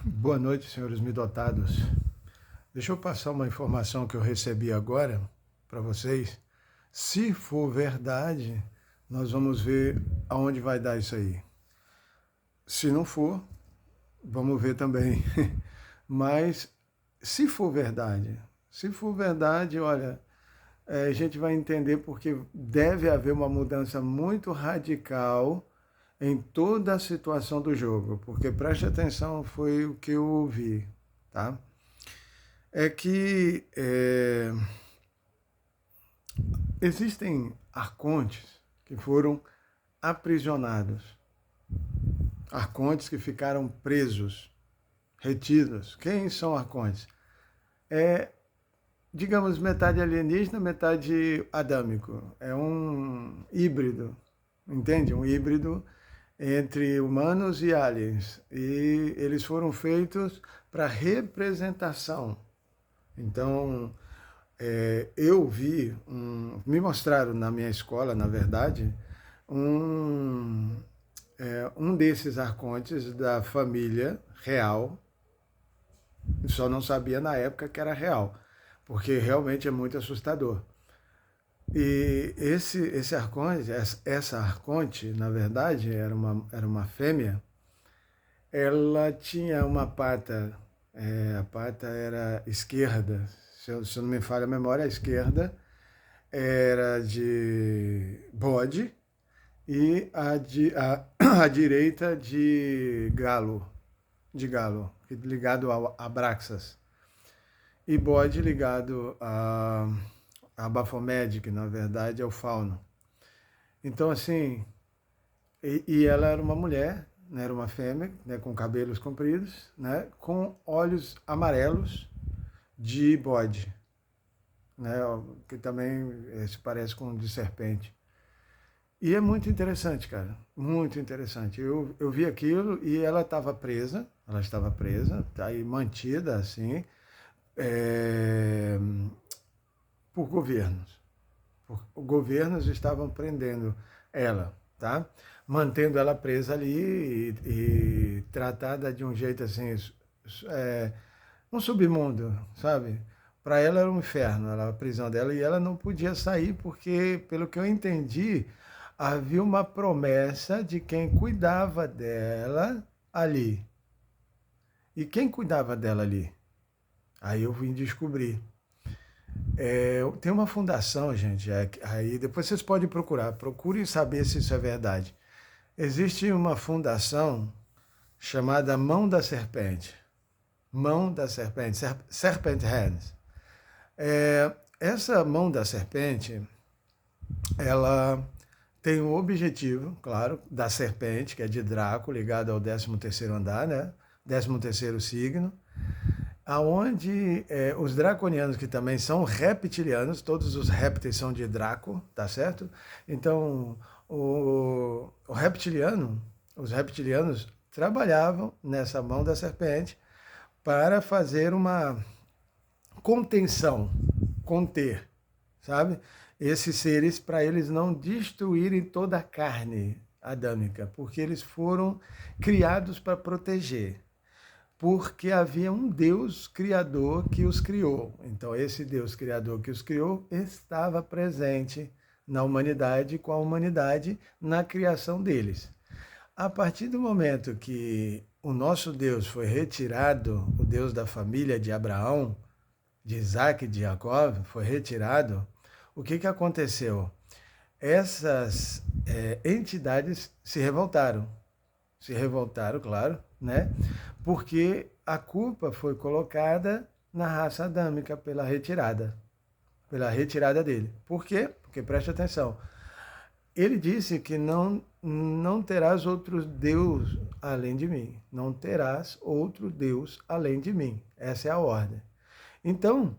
Boa noite, senhores dotados. Deixa eu passar uma informação que eu recebi agora para vocês. Se for verdade, nós vamos ver aonde vai dar isso aí. Se não for, vamos ver também. Mas se for verdade, olha, a gente vai entender porque deve haver uma mudança muito radical em toda a situação do jogo, porque preste atenção, foi o que eu ouvi, tá? É que existem arcontes que foram aprisionados, arcontes que ficaram presos, retidos. Quem são arcontes? É, digamos, metade alienígena, metade adâmico. É um híbrido, entende? Um híbrido entre humanos e aliens. E eles foram feitos para representação. Então, eu vi, me mostraram na minha escola, na verdade, um desses arcontes da família real. Só não sabia na época que era real, porque realmente é muito assustador. E esse arconte, essa arconte, na verdade, era uma fêmea. Ela tinha uma pata, a pata era esquerda, se eu não me falha a memória, a esquerda era de bode e a direita de galo, ligado a Abraxas, e bode ligado a Baphomet, que na verdade é o fauno. Então, assim, e ela era uma mulher, né, era uma fêmea, né, com cabelos compridos, né, com olhos amarelos de bode, né, que também se parece com um de serpente. E é muito interessante, cara, muito interessante. Eu vi aquilo e ela estava presa, tá aí mantida assim, é, por governos. Os governos estavam prendendo ela, tá? Mantendo ela presa ali e tratada de um jeito assim, é, um submundo, sabe? Para ela era um inferno, a prisão dela, e ela não podia sair porque, pelo que eu entendi, havia uma promessa de quem cuidava dela ali. E quem cuidava dela ali? Aí eu vim descobrir. Tem uma fundação, gente, aí depois vocês podem procurar, procurem saber se isso é verdade. Existe uma fundação chamada Mão da Serpente. Mão da Serpente, Serpent Hands. Essa Mão da Serpente, ela tem o objetivo, claro, da serpente, que é de Draco, ligado ao 13º andar, né? 13º signo, aonde os draconianos, que também são reptilianos, todos os répteis são de Draco, tá certo? Então, o reptiliano, os reptilianos trabalhavam nessa Mão da Serpente para fazer uma contenção, conter, sabe? Esses seres, para eles não destruírem toda a carne adâmica, porque eles foram criados para proteger, porque havia um Deus criador que os criou. Então, esse Deus criador que os criou estava presente na humanidade, com a humanidade na criação deles. A partir do momento que o nosso Deus foi retirado, o Deus da família de Abraão, de Isaac e de Jacó, foi retirado, o que aconteceu? Essas entidades se revoltaram, claro, né? Porque a culpa foi colocada na raça adâmica pela retirada dele. Por quê? Porque preste atenção, ele disse que não terás outro Deus além de mim, não terás outro Deus além de mim, essa é a ordem. Então,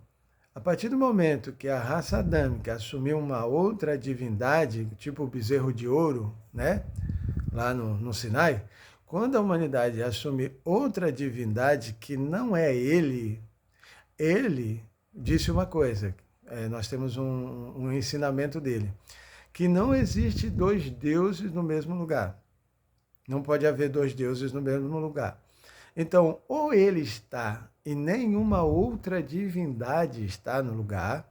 a partir do momento que a raça adâmica assumiu uma outra divindade, tipo o bezerro de ouro, né? Lá no Sinai, quando a humanidade assume outra divindade que não é ele disse uma coisa, nós temos um ensinamento dele, que não existe dois deuses no mesmo lugar. Não pode haver dois deuses no mesmo lugar. Então, ou ele está e nenhuma outra divindade está no lugar,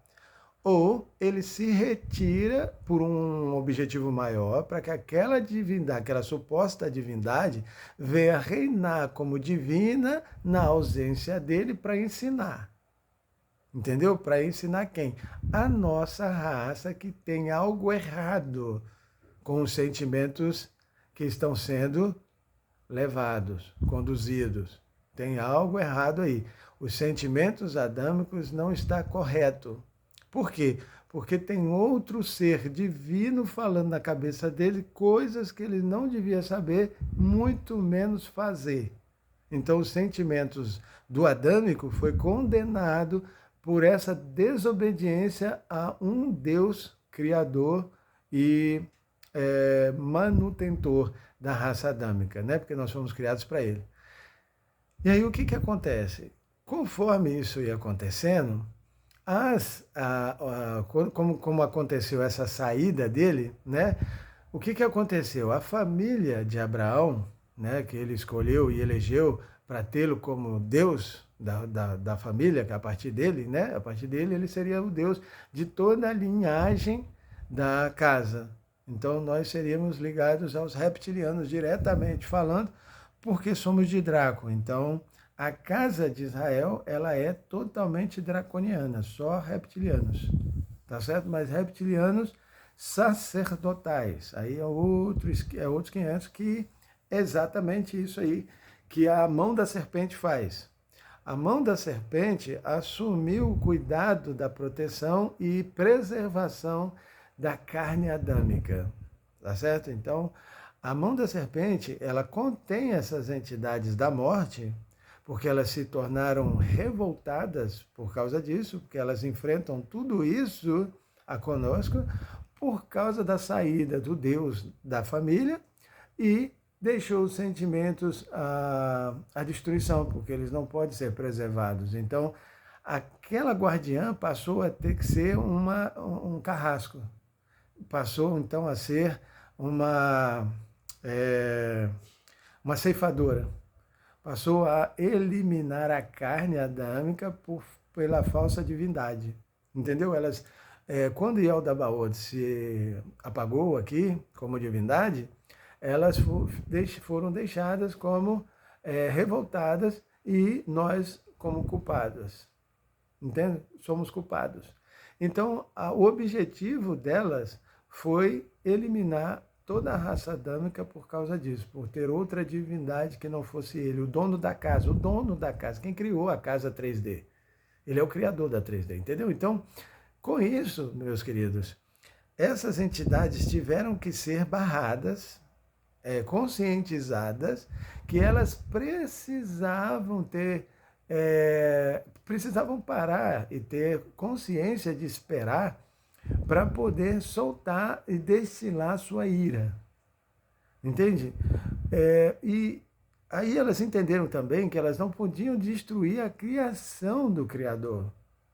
ou ele se retira por um objetivo maior, para que aquela divindade, aquela suposta divindade, venha reinar como divina na ausência dele para ensinar. Entendeu? Para ensinar quem? A nossa raça que tem algo errado com os sentimentos que estão sendo levados, conduzidos. Tem algo errado aí. Os sentimentos adâmicos não está correto. Por quê? Porque tem outro ser divino falando na cabeça dele coisas que ele não devia saber, muito menos fazer. Então, os sentimentos do adâmico foi condenado por essa desobediência a um Deus criador e manutentor da raça adâmica, né? Porque nós fomos criados para ele. E aí o que acontece? Conforme isso ia acontecendo, como aconteceu essa saída dele, né? O que aconteceu? A família de Abraão, né, que ele escolheu e elegeu para tê-lo como Deus da família, que a partir dele, né? A partir dele ele seria o Deus de toda a linhagem da casa. Então nós seríamos ligados aos reptilianos diretamente falando, porque somos de Draco. Então a casa de Israel, ela é totalmente draconiana, só reptilianos, tá certo? Mas reptilianos sacerdotais, aí é outros 500 que é exatamente isso aí que a mão da serpente faz. A mão da serpente assumiu o cuidado da proteção e preservação da carne adâmica, tá certo? Então, a mão da serpente, ela contém essas entidades da morte, porque elas se tornaram revoltadas por causa disso, porque elas enfrentam tudo isso a conosco por causa da saída do Deus da família e deixou os sentimentos à destruição, porque eles não podem ser preservados. Então, aquela guardiã passou a ter que ser um carrasco, passou então a ser uma ceifadora, passou a eliminar a carne adâmica pela falsa divindade, entendeu? Elas, quando Yaldabaoth se apagou aqui como divindade, elas foram deixadas como revoltadas e nós como culpadas, entende? Somos culpados. Então, o objetivo delas foi eliminar toda a raça adâmica por causa disso, por ter outra divindade que não fosse ele, o dono da casa, quem criou a casa 3D. Ele é o criador da 3D, entendeu? Então, com isso, meus queridos, essas entidades tiveram que ser barradas, conscientizadas, que elas precisavam precisavam parar e ter consciência de esperar para poder soltar e destilar sua ira. Entende? E aí elas entenderam também que elas não podiam destruir a criação do Criador.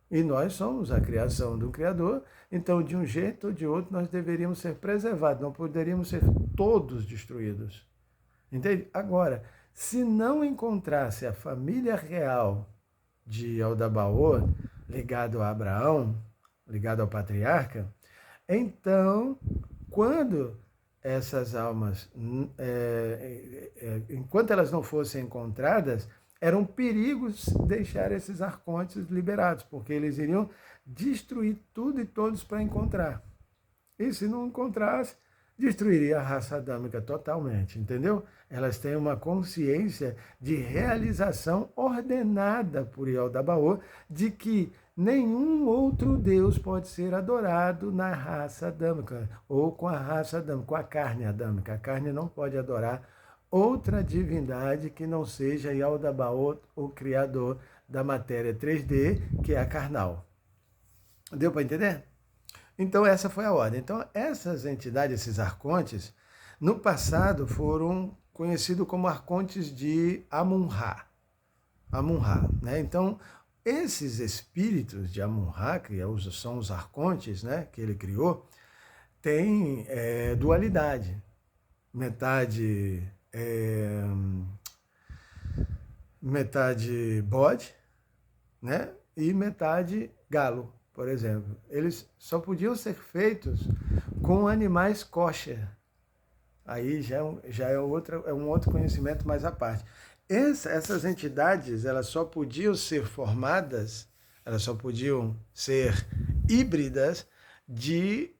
E nós somos a criação do Criador, então de um jeito ou de outro nós deveríamos ser preservados, não poderíamos ser todos destruídos. Entende? Agora, se não encontrasse a família real de Yaldabaoth ligado a Abraão, ligado ao patriarca, então, quando essas almas, enquanto elas não fossem encontradas, era um perigo deixar esses arcontes liberados, porque eles iriam destruir tudo e todos para encontrar. E se não encontrasse, destruiria a raça adâmica totalmente, entendeu? Elas têm uma consciência de realização ordenada por Yaldabaoth de que nenhum outro Deus pode ser adorado na raça adâmica, ou com a raça adâmica, com a carne adâmica. A carne não pode adorar outra divindade que não seja Yaldabaoth, o criador da matéria 3D, que é a carnal. Deu para entender? Então essa foi a ordem. Então essas entidades, esses arcontes, no passado foram conhecidos como arcontes de Amun-Ra. Amun-Ra, né? Então esses espíritos de Amun-Ra, que são os arcontes, né, que ele criou, têm dualidade. Metade metade bode, né? E metade galo, por exemplo. Eles só podiam ser feitos com animais kosher. Aí já é um outro conhecimento mais à parte. Essas entidades, elas só podiam ser formadas, elas só podiam ser híbridas de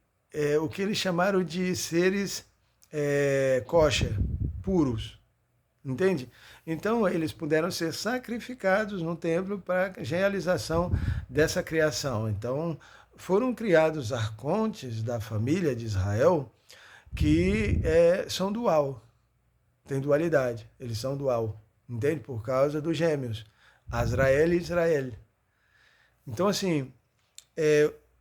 o que eles chamaram de seres kosher, puros. Entende? Então, eles puderam ser sacrificados no templo para a realização dessa criação. Então, foram criados arcontes da família de Israel que são dual, tem dualidade, eles são dual, entende? Por causa dos gêmeos, Azrael e Israel. Então, assim,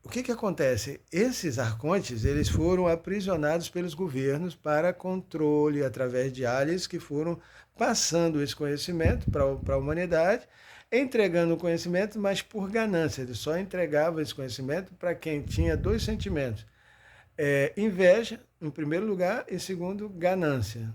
o que acontece? Esses arcontes, eles foram aprisionados pelos governos para controle através de aliens que foram passando esse conhecimento para a humanidade, entregando o conhecimento, mas por ganância. Eles só entregavam esse conhecimento para quem tinha dois sentimentos. Inveja, em primeiro lugar, e segundo, ganância.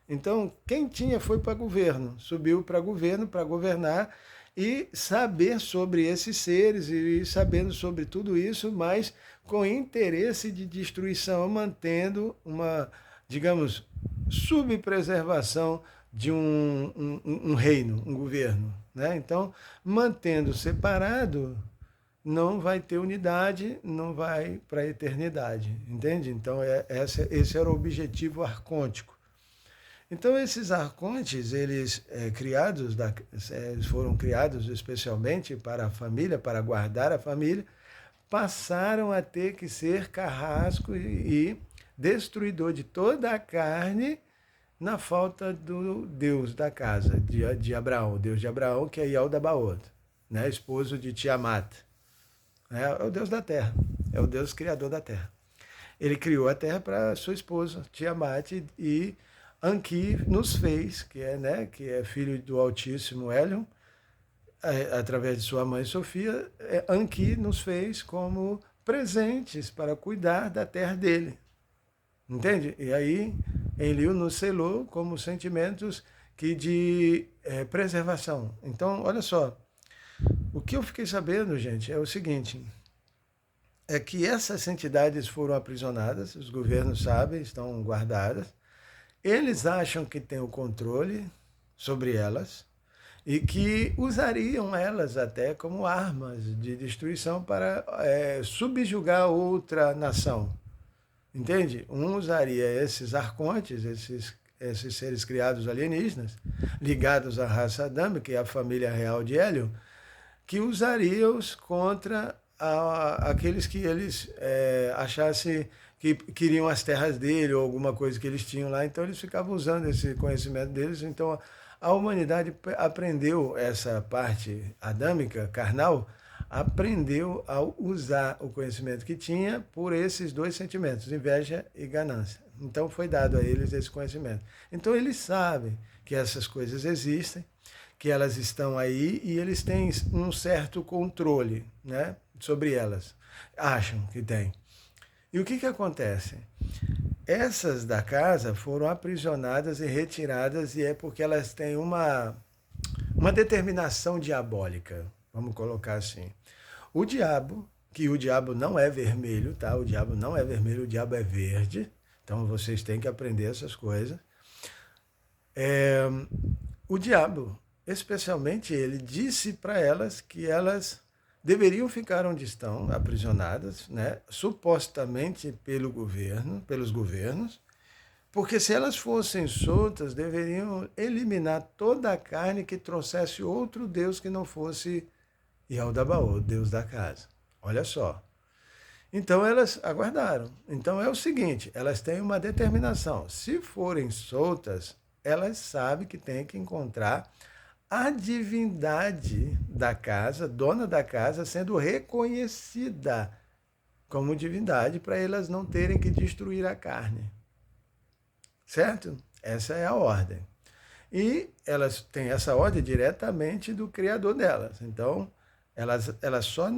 Então, quem tinha foi para governo, subiu para governo, para governar e saber sobre esses seres e sabendo sobre tudo isso, mas com interesse de destruição, mantendo uma, digamos, subpreservação de um reino, um governo, né? Então, mantendo separado, não vai ter unidade, não vai para a eternidade, entende? Então, esse era o objetivo arcôntico. Então, esses arcontes, eles foram criados especialmente para a família, para guardar a família, passaram a ter que ser carrasco e destruidor de toda a carne na falta do Deus da casa, de Abraão, o Deus de Abraão, que é Yaldabaoth, né? Esposo de Tiamat. É o Deus da terra, é o Deus criador da terra. Ele criou a terra para sua esposa, Tiamat, e Anki nos fez, que é filho do Altíssimo Helion, através de sua mãe Sofia, Anki nos fez como presentes para cuidar da terra dele. Entende? E aí, Enlil nos selou como sentimentos de preservação. Então, olha só, o que eu fiquei sabendo, gente, é o seguinte, é que essas entidades foram aprisionadas, os governos sabem, estão guardadas, eles acham que têm o controle sobre elas e que usariam elas até como armas de destruição para subjugar outra nação. Entende? Um usaria esses arcontes, esses seres criados alienígenas, ligados à raça adâmica, que é a família real de Hélio, que usaria-os contra aqueles que eles achassem que queriam as terras dele ou alguma coisa que eles tinham lá. Então eles ficavam usando esse conhecimento deles. Então a humanidade aprendeu essa parte adâmica, carnal, aprendeu a usar o conhecimento que tinha por esses dois sentimentos, inveja e ganância. Então foi dado a eles esse conhecimento. Então eles sabem que essas coisas existem, que elas estão aí e eles têm um certo controle, né, sobre elas. Acham que tem. E o que acontece? Essas da casa foram aprisionadas e retiradas, e é porque elas têm uma determinação diabólica, vamos colocar assim. O diabo, que o diabo não é vermelho, tá? O diabo não é vermelho, o diabo é verde. Então vocês têm que aprender essas coisas. O diabo, especialmente ele, disse para elas que elas deveriam ficar onde estão, aprisionadas, né? Supostamente pelos governos, porque se elas fossem soltas, deveriam eliminar toda a carne que trouxesse outro Deus que não fosse Yaldabaoth, Deus da casa. Olha só. Então elas aguardaram. Então é o seguinte, elas têm uma determinação. Se forem soltas, elas sabem que têm que encontrar a divindade da casa, dona da casa, sendo reconhecida como divindade para elas não terem que destruir a carne. Certo? Essa é a ordem. E elas têm essa ordem diretamente do Criador delas. Então, elas só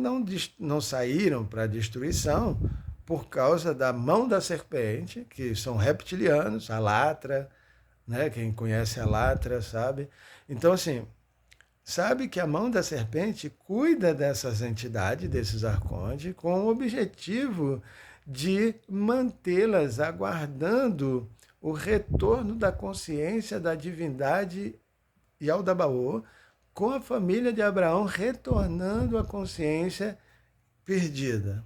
não saíram para a destruição por causa da mão da serpente, que são reptilianos, a Latra, né? Quem conhece a Latra sabe. Então, assim, sabe que a mão da serpente cuida dessas entidades, desses arcontes, com o objetivo de mantê-las aguardando o retorno da consciência da divindade Yaldabaoth, com a família de Abraão retornando à consciência perdida.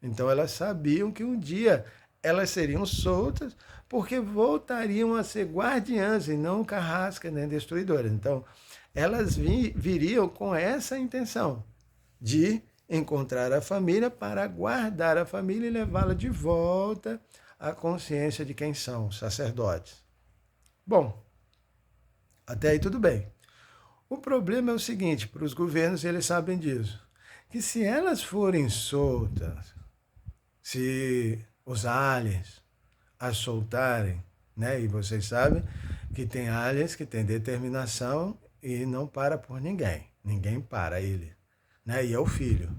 Então elas sabiam que um dia elas seriam soltas, porque voltariam a ser guardiãs e não carrascas nem destruidoras. Então elas viriam com essa intenção de encontrar a família para guardar a família e levá-la de volta à consciência de quem são, sacerdotes. Bom, até aí tudo bem. O problema é o seguinte, para os governos, eles sabem disso, que se elas forem soltas, se os aliens as soltarem, né? E vocês sabem que tem aliens que têm determinação e não para por ninguém. Ninguém para ele, né? E é o filho,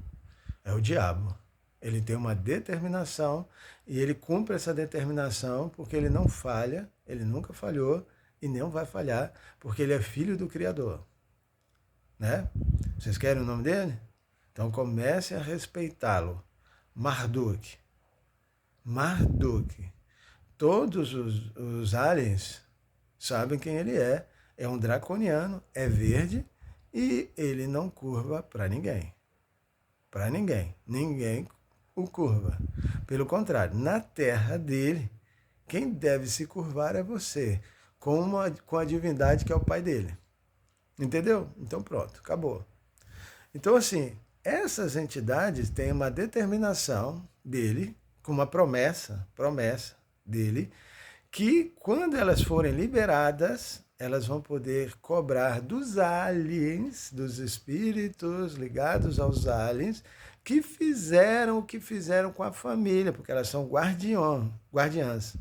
é o diabo. Ele tem uma determinação e ele cumpre essa determinação porque ele não falha, ele nunca falhou e não vai falhar, porque ele é filho do Criador, né? Vocês querem o nome dele? Então comece a respeitá-lo. Marduk. Marduk. Todos os aliens sabem quem ele é. É um draconiano, é verde e ele não curva para ninguém. Para ninguém. Ninguém o curva. Pelo contrário, na terra dele, quem deve se curvar é você, com a divindade que é o pai dele. Entendeu? Então pronto, acabou. Então assim, essas entidades têm uma determinação dele, com uma promessa dele, que quando elas forem liberadas, elas vão poder cobrar dos aliens, dos espíritos ligados aos aliens, que fizeram o que fizeram com a família, porque elas são guardiãs.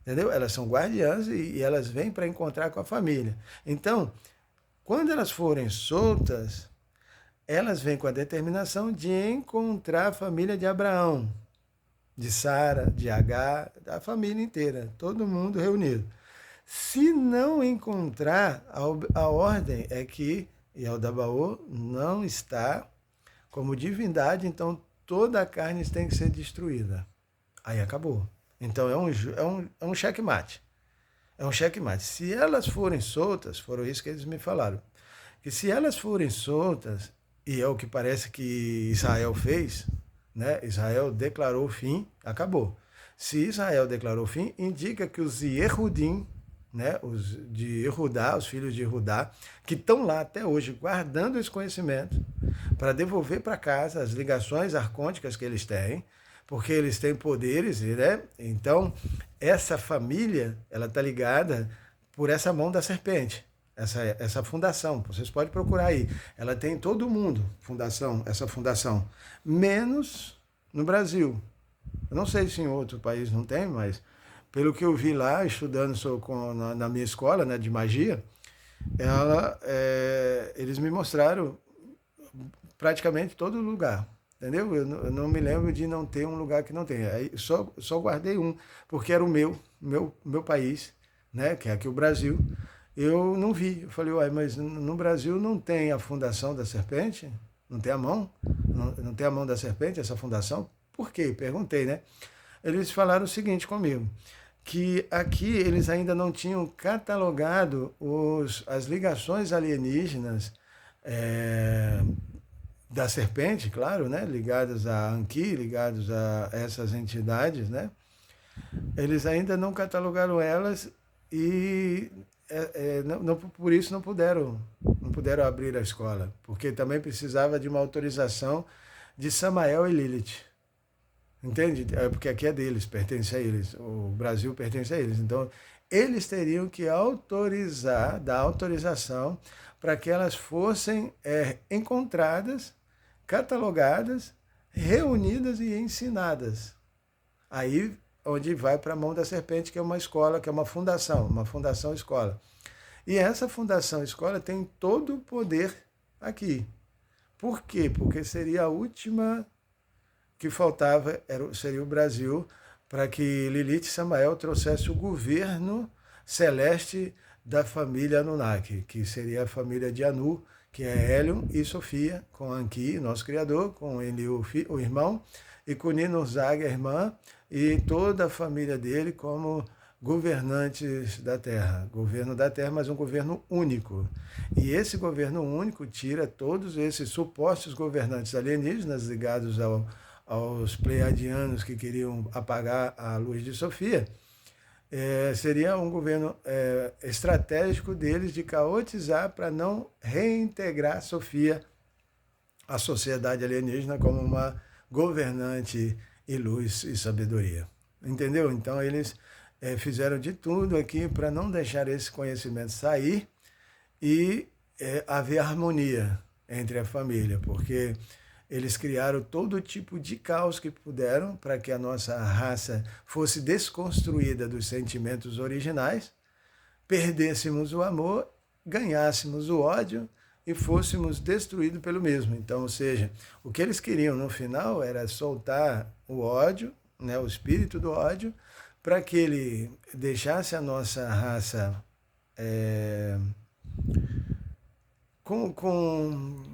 Entendeu? Elas são guardiãs e elas vêm para encontrar com a família. Então, quando elas forem soltas, elas vêm com a determinação de encontrar a família de Abraão, de Sara, de Agar, da família inteira, todo mundo reunido. Se não encontrar, a ordem é que Yaldabaoth não está como divindade, então toda a carne tem que ser destruída. Aí acabou. Então é um checkmate. É um checkmate. Se elas forem soltas, foram isso que eles me falaram, que se elas forem soltas, e é o que parece que Israel fez, né? Israel declarou o fim, acabou. Se Israel declarou o fim, indica que os Yehudim, né? Os de Yehudá, os filhos de Yehudá, que estão lá até hoje guardando esse conhecimento para devolver para casa as ligações arcônticas que eles têm, porque eles têm poderes, né? Então, essa família, ela está ligada por essa mão da serpente, essa fundação. Vocês podem procurar aí. Ela tem em todo o mundo, essa fundação, menos no Brasil. Eu não sei se em outro país não tem, mas pelo que eu vi lá, estudando na minha escola, né, de magia, eles me mostraram praticamente todo lugar. Entendeu? Eu não me lembro de não ter um lugar que não tem. Aí só guardei um, porque era o meu país, né, que é aqui o Brasil. Eu não vi. Eu falei, uai, mas no Brasil não tem a fundação da serpente? Não tem a mão? Não tem a mão da serpente, essa fundação? Por quê? Perguntei, né? Eles falaram o seguinte comigo, que aqui eles ainda não tinham catalogado as ligações alienígenas da serpente, claro, né? Ligadas a Anki, ligadas a essas entidades, né? Eles ainda não catalogaram elas e por isso não puderam abrir a escola, porque também precisava de uma autorização de Samael e Lilith. Entende? Porque aqui é deles, pertence a eles, o Brasil pertence a eles. Então, eles teriam que dar autorização para que elas fossem encontradas, catalogadas, reunidas e ensinadas. Aí onde vai para a mão da serpente, que é uma escola, que é uma fundação escola. E essa fundação escola tem todo o poder aqui. Por quê? Porque seria a última que faltava, seria o Brasil, para que Lilith e Samael trouxesse o governo celeste da família Anunnaki, que seria a família de Anu, que é Helion e Sofia, com Anki, nosso criador, com Enlil, o irmão, e com Ninhursag, a irmã, e toda a família dele como governantes da Terra. Governo da Terra, mas um governo único. E esse governo único tira todos esses supostos governantes alienígenas ligados aos pleiadianos que queriam apagar a luz de Sofia. Seria um governo estratégico deles de caotizar para não reintegrar Sofia à sociedade alienígena como uma governante e luz e sabedoria. Entendeu? Então eles fizeram de tudo aqui para não deixar esse conhecimento sair e haver harmonia entre a família, porque eles criaram todo tipo de caos que puderam para que a nossa raça fosse desconstruída dos sentimentos originais, perdêssemos o amor, ganhássemos o ódio e fôssemos destruídos pelo mesmo. Então, ou seja, o que eles queriam no final era soltar o ódio, né, o espírito do ódio, para que ele deixasse a nossa raça com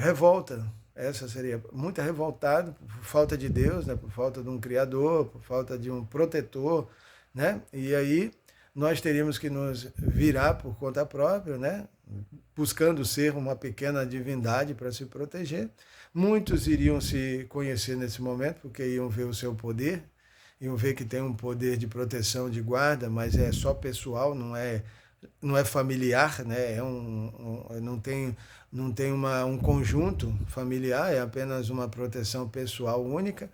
revolta. Essa seria muito revoltado por falta de Deus, né, por falta de um criador, por falta de um protetor, né? E aí nós teríamos que nos virar por conta própria, né, buscando ser uma pequena divindade para se proteger. Muitos iriam se conhecer nesse momento porque iam ver o seu poder, iam ver que tem um poder de proteção, de guarda, mas é só pessoal, não é familiar, né? Não tem um conjunto familiar, é apenas uma proteção pessoal única.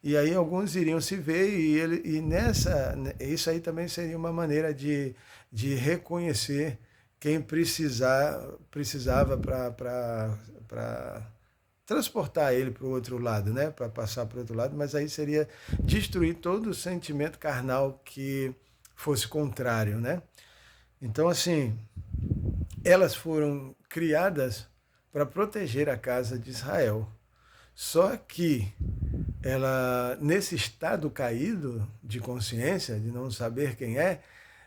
E aí alguns iriam se ver isso aí também seria uma maneira de reconhecer quem precisava para transportar ele para o outro lado, né? Para passar para o outro lado, mas aí seria destruir todo o sentimento carnal que fosse contrário, né? Então, assim, elas foram criadas para proteger a casa de Israel. Só que ela, nesse estado caído de consciência, de não saber quem é,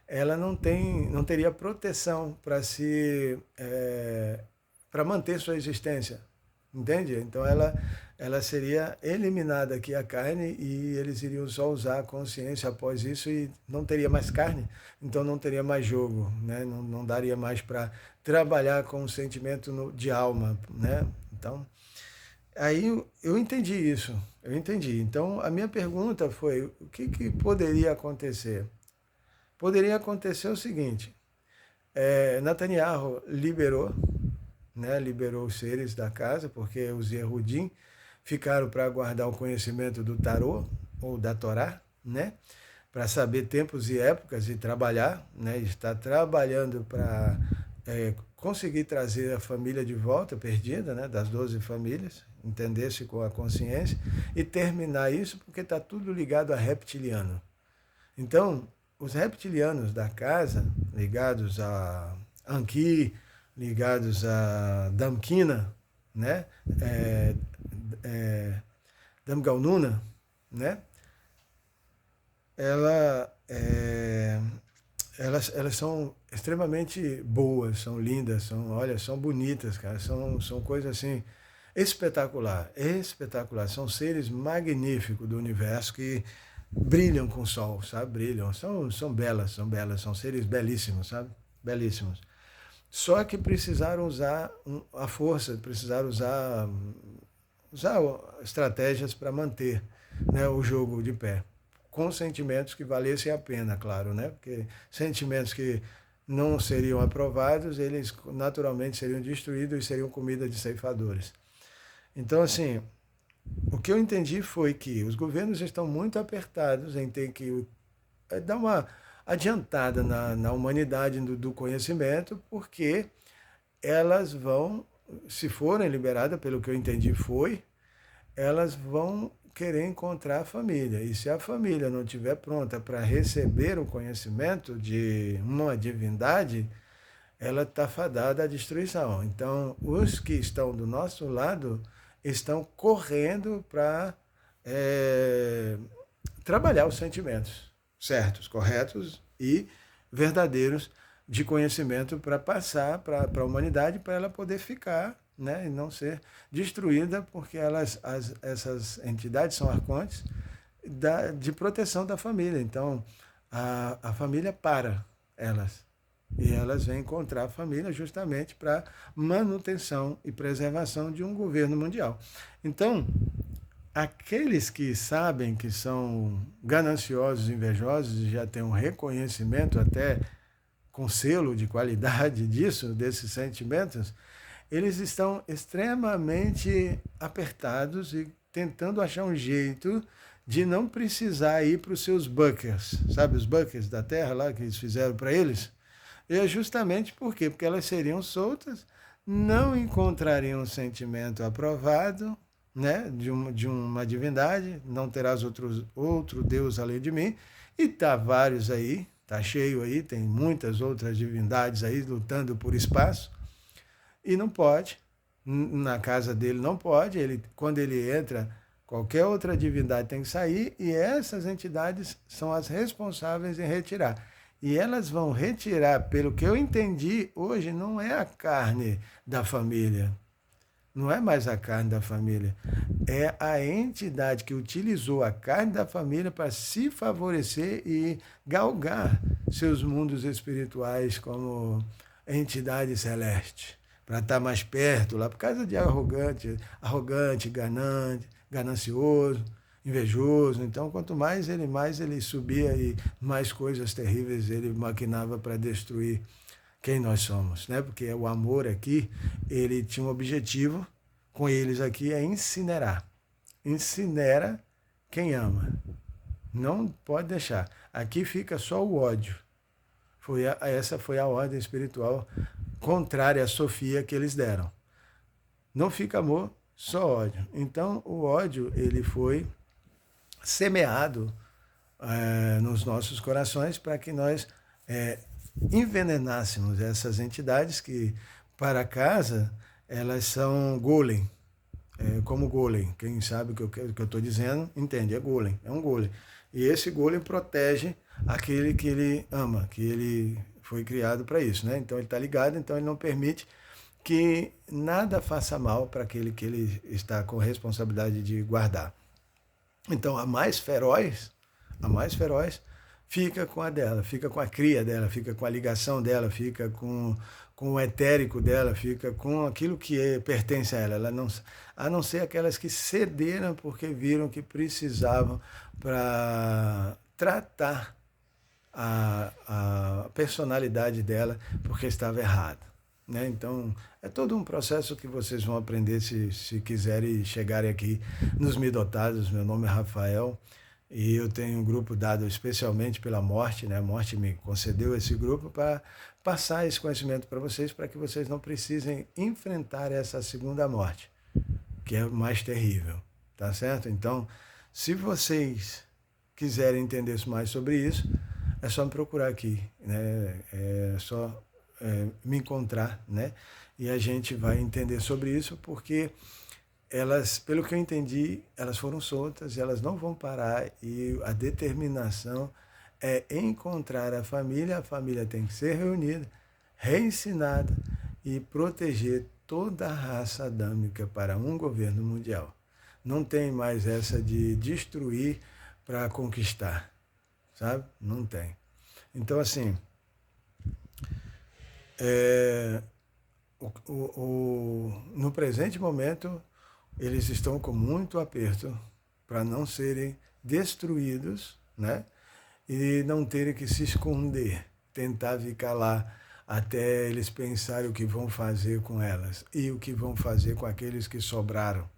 ela não teria proteção para manter sua existência. Entende? Então ela seria eliminada aqui a carne e eles iriam só usar a consciência após isso e não teria mais carne, então não teria mais jogo, né? Não daria mais para trabalhar com o sentimento de alma, né? Então, aí eu entendi isso, eu entendi. Então a minha pergunta foi, o que poderia acontecer? Poderia acontecer o seguinte, Netanyahu liberou, né, liberou os seres da casa, porque os Yehudim ficaram para guardar o conhecimento do Tarô, ou da Torá, né, para saber tempos e épocas e trabalhar, né, estar trabalhando para conseguir trazer a família de volta, perdida, né, das 12 famílias, entender-se com a consciência, e terminar isso porque está tudo ligado a reptiliano. Então, os reptilianos da casa, ligados a Anki, ligados a Damkina, né? Damgaununa, né? Elas são extremamente boas, são lindas, são bonitas, cara, são coisas assim espetacular, espetacular. São seres magníficos do universo que brilham com o sol, sabe? Brilham, são belas, são seres belíssimos, sabe? Belíssimos. Só que precisaram usar a força, precisaram usar estratégias para manter, né, o jogo de pé, com sentimentos que valessem a pena, claro, né? Porque sentimentos que não seriam aprovados, eles naturalmente seriam destruídos e seriam comida de ceifadores. Então, assim, o que eu entendi foi que os governos estão muito apertados em ter que dar uma adiantada na humanidade do conhecimento, porque elas vão, se forem liberadas, pelo que eu entendi elas vão querer encontrar a família. E se a família não estiver pronta para receber o conhecimento de uma divindade, ela está fadada à destruição. Então, os que estão do nosso lado estão correndo para trabalhar os sentimentos certos, corretos e verdadeiros de conhecimento para passar para a humanidade, para ela poder ficar, né, e não ser destruída, porque essas entidades são arcontes de proteção da família. Então, a família para elas. E elas vêm encontrar a família justamente para manutenção e preservação de um governo mundial. Então, aqueles que sabem que são gananciosos, invejosos, e já têm um reconhecimento até com selo de qualidade disso, desses sentimentos, eles estão extremamente apertados e tentando achar um jeito de não precisar ir para os seus bunkers, sabe os bunkers da Terra lá que eles fizeram para eles? E é justamente por quê? Porque elas seriam soltas, não encontrariam um sentimento aprovado, né, de uma divindade, não terás outro Deus além de mim, e tá vários aí, tá cheio aí, tem muitas outras divindades aí lutando por espaço, e não pode, na casa dele não pode, quando ele entra, qualquer outra divindade tem que sair, e essas entidades são as responsáveis em retirar. E elas vão retirar, pelo que eu entendi, hoje não é a carne da família, não é mais a carne da família, é a entidade que utilizou a carne da família para se favorecer e galgar seus mundos espirituais como entidade celeste, para estar mais perto lá, por causa de arrogante, ganante, ganancioso, invejoso. Então, quanto mais ele subia e mais coisas terríveis ele maquinava para destruir quem nós somos, né? Porque o amor aqui, ele tinha um objetivo com eles aqui, é incinerar. Incinera quem ama. Não pode deixar. Aqui fica só o ódio. Essa foi a ordem espiritual contrária à Sofia que eles deram. Não fica amor, só ódio. Então, o ódio, ele foi semeado nos nossos corações para que nós envenenássemos essas entidades que, para casa, elas são golem, como golem. Quem sabe o que eu estou dizendo, entende, é golem, é um golem. E esse golem protege aquele que ele ama, que ele foi criado para isso, né? Então ele está ligado, então ele não permite que nada faça mal para aquele que ele está com responsabilidade de guardar. Então a mais feroz fica com a dela, fica com a cria dela, fica com a ligação dela, fica com o etérico dela, fica com aquilo que pertence a ela não, a não ser aquelas que cederam porque viram que precisavam para tratar a personalidade dela porque estava errada. Né? Então, é todo um processo que vocês vão aprender se quiserem chegarem aqui nos Midotados. Meu nome é Rafael e eu tenho um grupo dado especialmente pela morte, né? A morte me concedeu esse grupo para passar esse conhecimento para vocês, para que vocês não precisem enfrentar essa segunda morte, que é mais terrível, tá certo? Então, se vocês quiserem entender mais sobre isso, é só me procurar aqui, né? É só me encontrar, né? E a gente vai entender sobre isso, porque elas, pelo que eu entendi, elas foram soltas e elas não vão parar, e a determinação é encontrar a família tem que ser reunida, reensinada e proteger toda a raça adâmica para um governo mundial. Não tem mais essa de destruir para conquistar, sabe? Não tem. Então, assim, no presente momento, eles estão com muito aperto para não serem destruídos, né? E não terem que se esconder, tentar ficar lá até eles pensarem o que vão fazer com elas e o que vão fazer com aqueles que sobraram.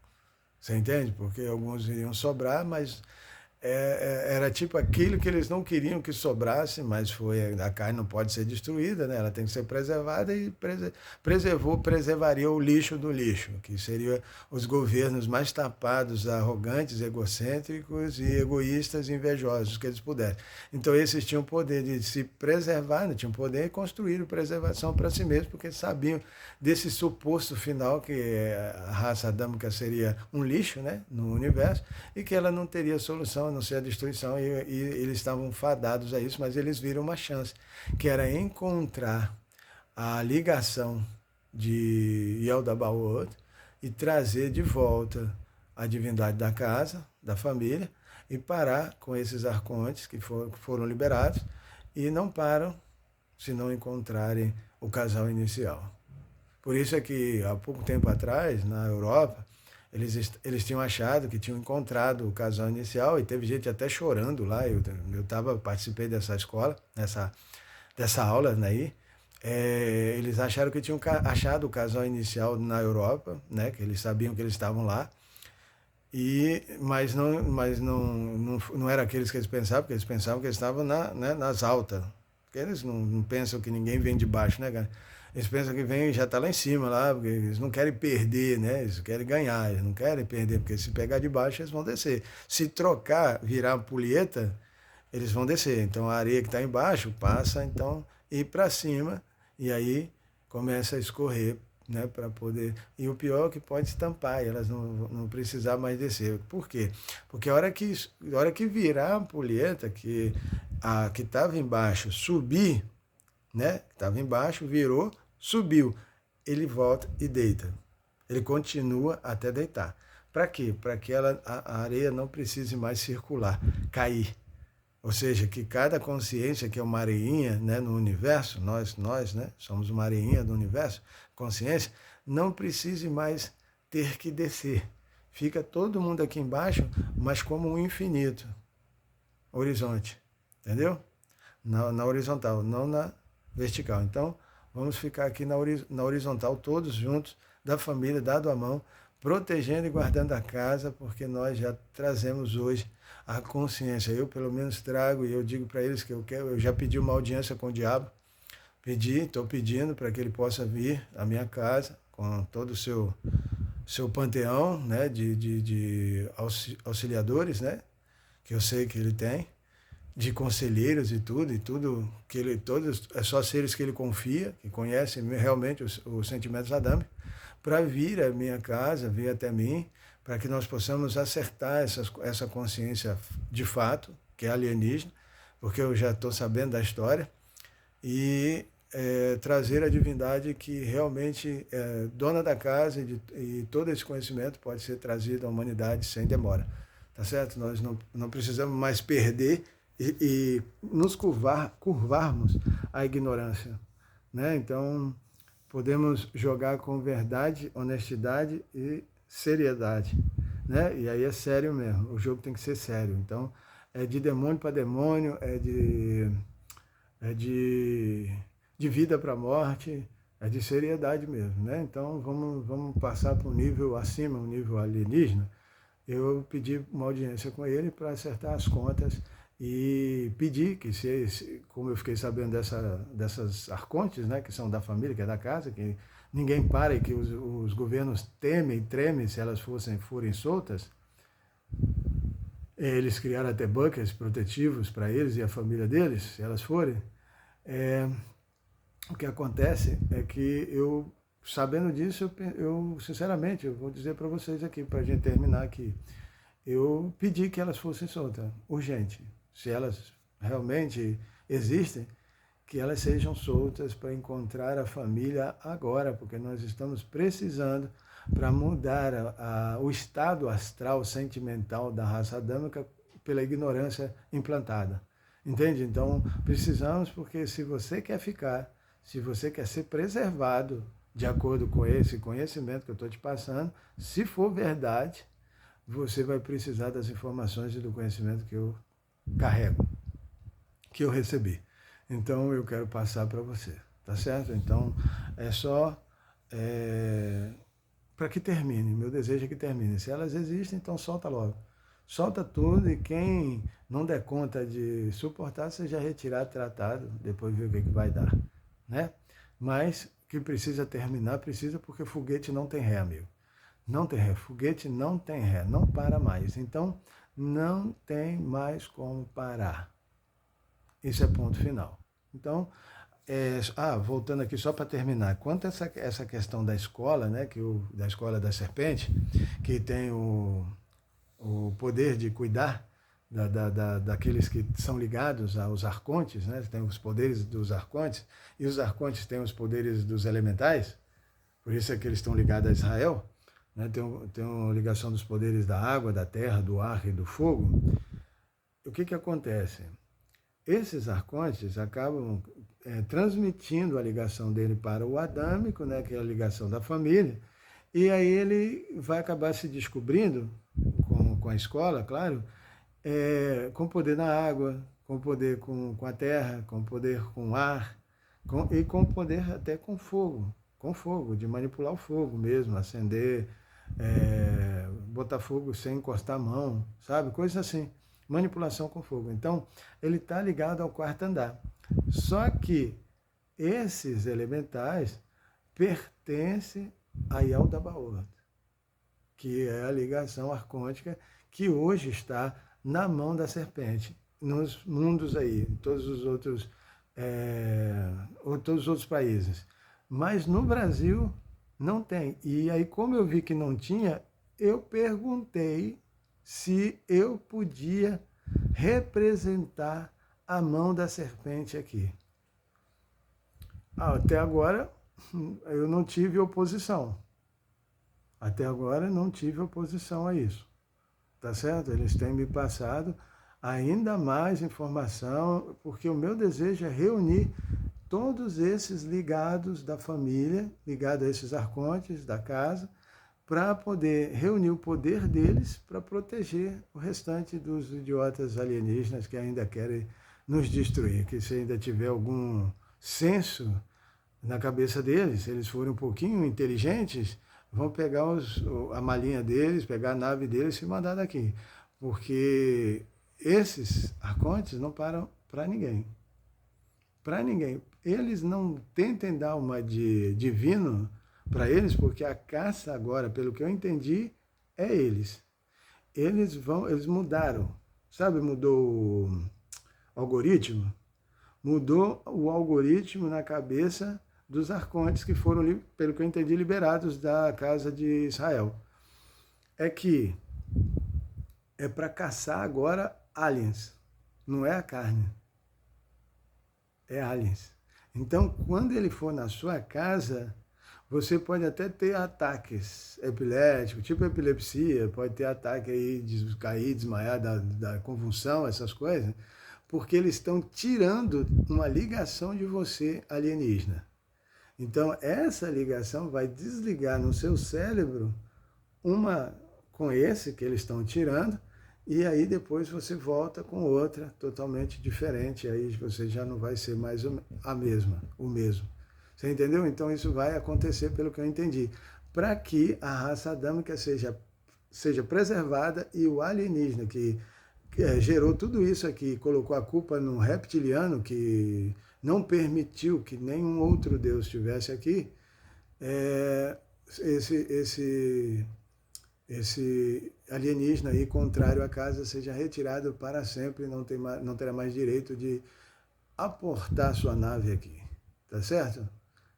Você entende? Porque alguns iriam sobrar, mas era tipo aquilo que eles não queriam que sobrasse, mas a carne não pode ser destruída, né? Ela tem que ser preservada, e preservaria o lixo do lixo, que seria os governos mais tapados, arrogantes, egocêntricos e egoístas e invejosos que eles pudessem. Então esses tinham o poder de se preservar, né? Tinham poder de construir preservação para si mesmos, porque sabiam desse suposto final que a raça adâmica seria um lixo, né, no universo, e que ela não teria solução não ser a destruição, e eles estavam fadados a isso, mas eles viram uma chance, que era encontrar a ligação de Yaldabaoth e trazer de volta a divindade da casa, da família, e parar com esses arcontes que foram liberados, e não param se não encontrarem o casal inicial. Por isso é que, há pouco tempo atrás, na Europa, eles tinham achado que tinham encontrado o casal inicial, e teve gente até chorando lá. Eu participei dessa escola, dessa aula aí. Eles acharam que tinham achado o casal inicial na Europa, né, que eles sabiam que eles estavam lá, mas não era aqueles que eles pensavam, porque eles pensavam que eles estavam nas altas. Porque eles não pensam que ninguém vem de baixo, né, cara? Eles pensam que vem e já está lá em cima, lá, porque eles não querem perder, né? Eles querem ganhar, eles não querem perder, porque se pegar de baixo, eles vão descer. Se trocar, virar ampulheta, eles vão descer. Então a areia que está embaixo passa, então, ir para cima, e aí começa a escorrer, né, para poder... E o pior é que pode estampar, e elas não precisar mais descer. Por quê? Porque a hora que virar a ampulheta, que a que estava embaixo subir, né, que estava embaixo, virou, subiu, ele volta e deita. Ele continua até deitar. Para quê? Para que a areia não precise mais circular, cair. Ou seja, que cada consciência, que é uma areinha, né, no universo, nós, né, somos uma areinha do universo, consciência, não precise mais ter que descer. Fica todo mundo aqui embaixo, mas como um infinito. Horizonte. Entendeu? Na horizontal, não na vertical. Então, vamos ficar aqui na horizontal, todos juntos, da família, dado a mão, protegendo e guardando a casa, porque nós já trazemos hoje a consciência. Eu, pelo menos, trago, e eu digo para eles que eu já pedi uma audiência com o diabo, estou pedindo para que ele possa vir à minha casa, com todo o seu panteão, né, de auxiliadores, né, que eu sei que ele tem, de conselheiros e tudo que ele, todos é só seres que ele confia, que conhecem realmente os sentimentos adâmicos, para vir à minha casa, vir até mim, para que nós possamos acertar essa consciência de fato, que é alienígena, porque eu já estou sabendo da história, e trazer a divindade que realmente é dona da casa, e todo esse conhecimento pode ser trazido à humanidade sem demora. Tá certo? Nós não precisamos mais perder e nos curvarmos à ignorância, né? Então, podemos jogar com verdade, honestidade e seriedade, né? E aí é sério mesmo, o jogo tem que ser sério. Então, é de demônio para demônio, é de vida para morte, é de seriedade mesmo, né? Então, vamos passar para um nível acima, um nível alienígena. Eu pedi uma audiência com ele para acertar as contas e pedir que, como eu fiquei sabendo dessas arcontes, né, que são da família, que é da casa, que ninguém para, e que os governos tremem se elas forem soltas, eles criaram até bunkers protetivos para eles e a família deles, se elas forem. O que acontece é que eu, sabendo disso, eu sinceramente, eu vou dizer para vocês aqui, para a gente terminar aqui, eu pedi que elas fossem soltas, urgente. Se elas realmente existem, que elas sejam soltas para encontrar a família agora, porque nós estamos precisando para mudar o estado astral sentimental da raça adâmica pela ignorância implantada. Entende? Então, precisamos, porque se você quer ficar, se você quer ser preservado, de acordo com esse conhecimento que eu estou te passando, se for verdade, você vai precisar das informações e do conhecimento que eu carrego, que eu recebi. Então, eu quero passar para você, tá certo? Então, é só para que termine, meu desejo é que termine. Se elas existem, então solta logo. Solta tudo, e quem não der conta de suportar, seja retirado, tratado, depois ver o que vai dar, né? Mas que precisa terminar, precisa, porque foguete não tem ré, amigo. Não tem ré, foguete não tem ré, não para mais. Então, não tem mais como parar. Isso é ponto final. Então, voltando aqui só para terminar, quanto a essa questão da escola, né, da escola da serpente, que tem o poder de cuidar daqueles que são ligados aos arcontes, né? Tem os poderes dos arcontes, e os arcontes têm os poderes dos elementais, por isso é que eles estão ligados a Israel, né? Tem uma ligação dos poderes da água, da terra, do ar e do fogo. O que acontece? Esses arcontes acabam transmitindo a ligação dele para o adâmico, né, que é a ligação da família, e aí ele vai acabar se descobrindo, com a escola, claro, com poder na água, com poder com a terra, com poder com o ar, e com poder até com fogo, de manipular o fogo mesmo, acender, botar fogo sem encostar a mão, sabe? Coisa assim, manipulação com fogo. Então, ele está ligado ao quarto andar. Só que esses elementais pertencem a Yaldabaoth, que é a ligação arcôntica que hoje está na mão da serpente, nos mundos aí, todos os outros países. Mas no Brasil não tem. E aí, como eu vi que não tinha, eu perguntei se eu podia representar a mão da serpente aqui. Até agora, eu não tive oposição. Até agora, não tive oposição a isso. Tá certo? Eles têm me passado ainda mais informação, porque o meu desejo é reunir todos esses ligados da família, ligados a esses arcontes da casa, para poder reunir o poder deles para proteger o restante dos idiotas alienígenas que ainda querem nos destruir. Que se ainda tiver algum senso na cabeça deles, se eles forem um pouquinho inteligentes, vão pegar a malinha deles, pegar a nave deles e mandar daqui. Porque esses arcontes não param para ninguém. Para ninguém. Eles não tentem dar uma de divino para eles, porque a caça agora, pelo que eu entendi, é eles. Eles mudaram. Sabe, mudou o algoritmo? Mudou o algoritmo na cabeça dos arcontes que foram, pelo que eu entendi, liberados da casa de Israel. É que é para caçar agora aliens, não é a carne, é aliens. Então, quando ele for na sua casa, você pode até ter ataques epiléticos, tipo epilepsia, pode ter ataque aí de cair, desmaiar da convulsão, essas coisas, porque eles estão tirando uma ligação de você alienígena. Então, essa ligação vai desligar no seu cérebro uma com esse que eles estão tirando, e aí depois você volta com outra totalmente diferente, aí você já não vai ser mais o mesmo. Você entendeu? Então, isso vai acontecer pelo que eu entendi, para que a raça adâmica seja preservada e o alienígena que gerou tudo isso aqui, colocou a culpa num reptiliano que não permitiu que nenhum outro Deus estivesse aqui, esse alienígena aí, contrário à casa, seja retirado para sempre, não terá mais direito de aportar sua nave aqui. Tá certo?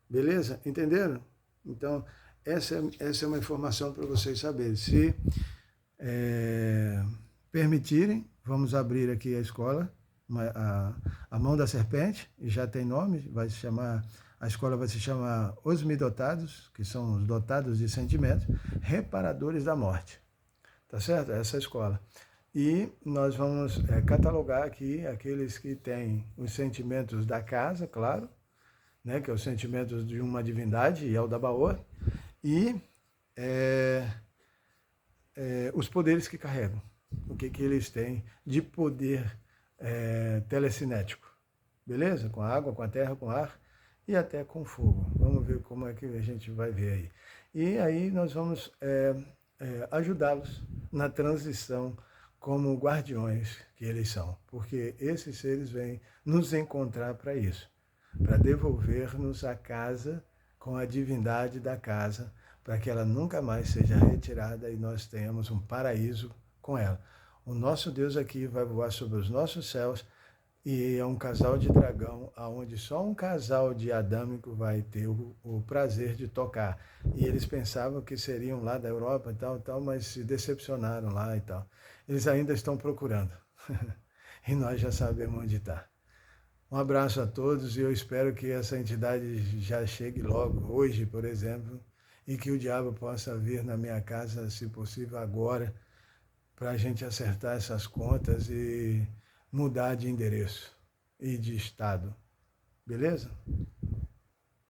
Beleza? Entenderam? Então, essa é uma informação para vocês saberem. Se permitirem, vamos abrir aqui a escola, a mão da serpente, e já tem nome, a escola vai se chamar Os Midotados, que são os dotados de sentimentos, reparadores da morte. Tá certo? Essa é a escola. E nós vamos catalogar aqui aqueles que têm os sentimentos da casa, claro, né, que é os sentimentos de uma divindade, Yaldabaoth, e os poderes que carregam, o que eles têm de poder telecinético, beleza? Com a água, com a terra, com o ar e até com fogo. Vamos ver como é que a gente vai ver aí. E aí nós vamos ajudá-los na transição como guardiões que eles são, porque esses seres vêm nos encontrar para isso, para devolver-nos a casa com a divindade da casa, para que ela nunca mais seja retirada e nós tenhamos um paraíso com ela. O nosso Deus aqui vai voar sobre os nossos céus e é um casal de dragão, onde só um casal de adâmico vai ter o prazer de tocar. E eles pensavam que seriam lá da Europa e tal, mas se decepcionaram lá e tal. Eles ainda estão procurando. E nós já sabemos onde está. Um abraço a todos e eu espero que essa entidade já chegue logo, hoje, por exemplo, e que o diabo possa vir na minha casa, se possível, agora, para a gente acertar essas contas e mudar de endereço e de estado. Beleza?